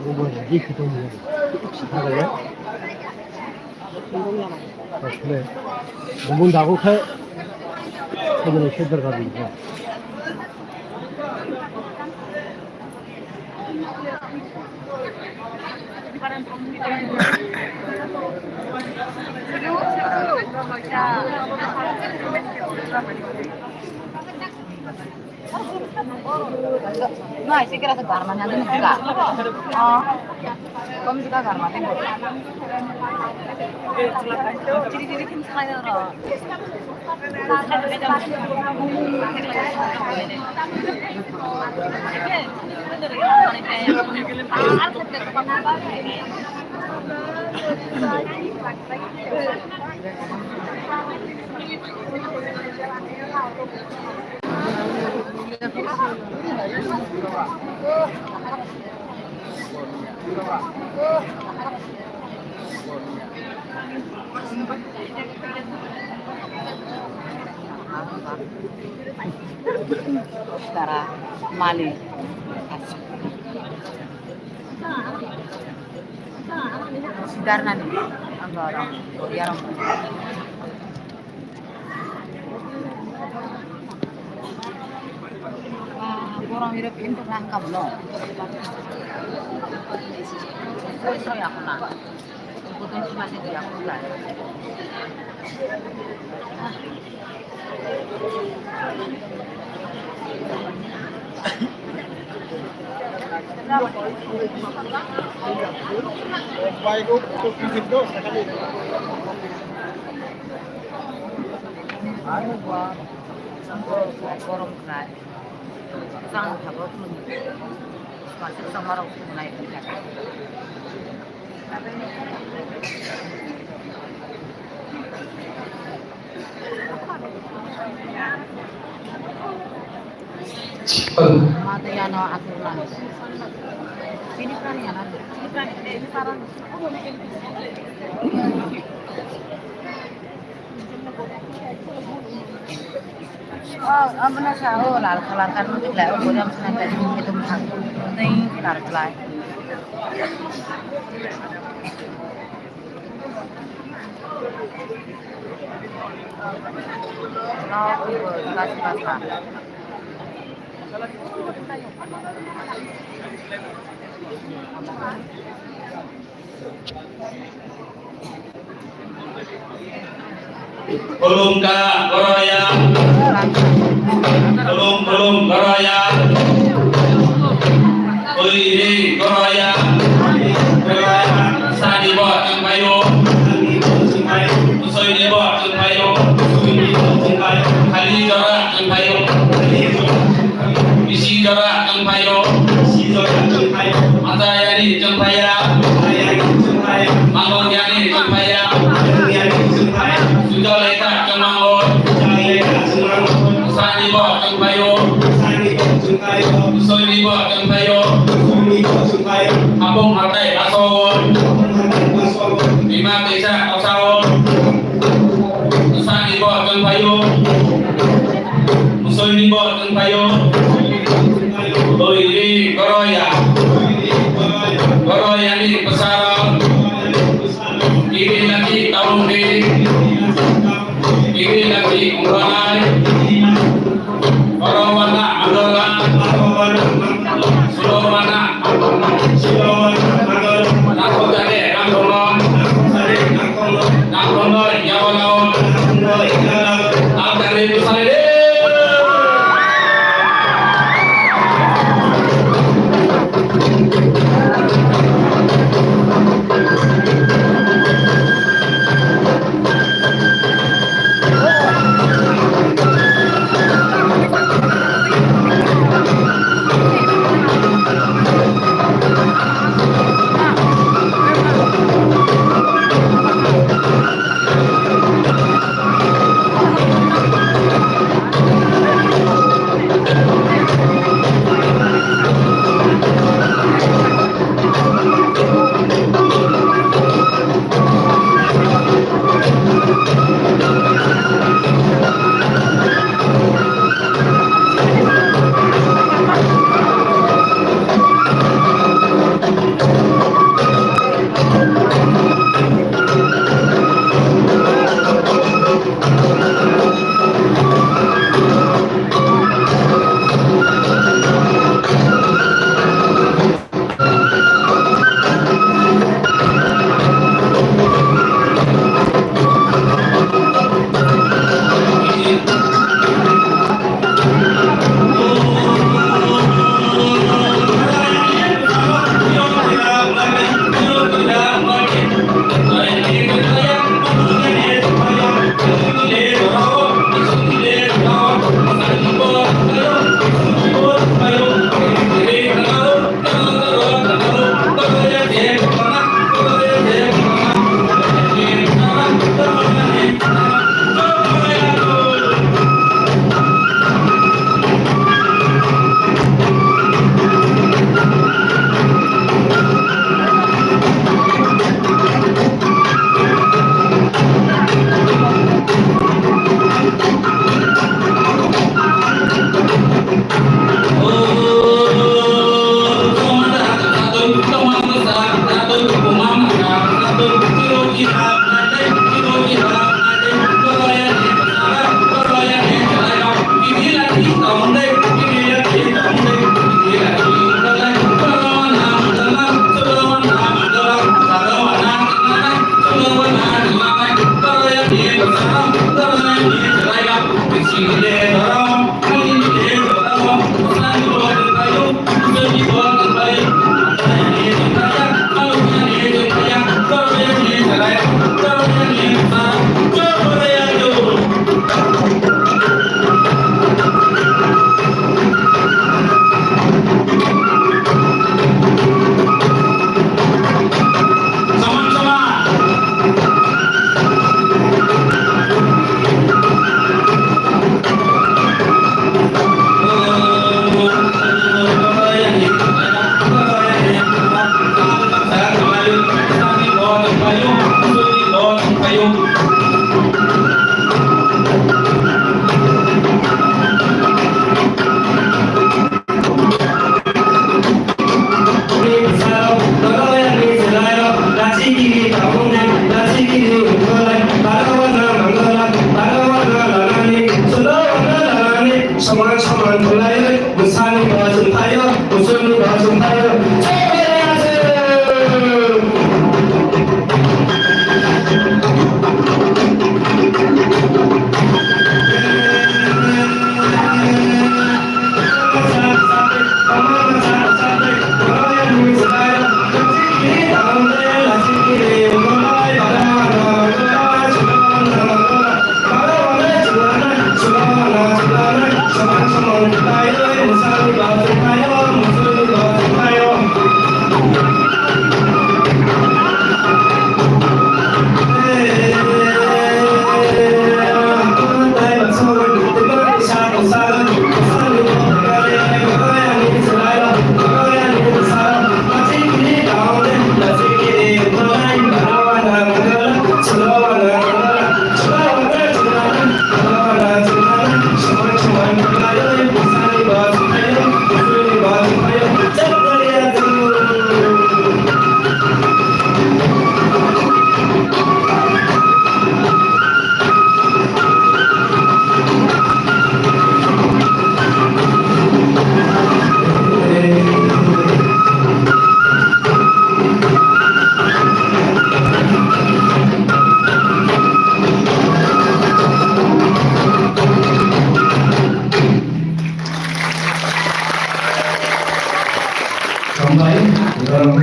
이거 뭐야? 네 그동이야. 혹시 나갈래? 아, 그래. 문 닫고 저번에 쉬 들어가는 거. Nah, saya kira sekarang nanti juga. Oh, kamu juga karma tengok. Jadi kita sekali orang. Sekarang Mali. Sidarna nih, angga orang, ya orang. Orang hidup itu rangkap loh. Itu ya kena. Kebetulan cuma itu yang kena. Korong kena. Sang habo pun masih sama orang naik tingkat. Mata yang aturan. Ini kan yang ada. Ini saran. Oh, mana sah? Lalu kelangkan untuk lalu boleh macam tadi itu macam ini lalu lain. Nah, itu kasih. Belum Goroya. Belum Goroya. Ini Goroya. Sani buat Cengkayu. Usai ini buat Cengkayu. Kali Jorak Cengkayu. Isi Jorak Cengkayu. Mata Yani Cengkaya. Mangun Yani Cengkaya. Sudah letak Cengmangun. Sani buat Cengkayu. Usai ini buat Cengkayu. Kampung Hartai Asawon. Lima desa Asawon. Sani buat Cengkayu. Usai ini buat Cengkayu. Ini Goroya. Goroya ini Pesarang. Ini lagi Tarundi. Ini lagi Umranai. Gorowana Andolan. Sulomana. Nakogade Nangkolon. Nangkolon Yawalaon. Nangkari Pusalede. 정말 이런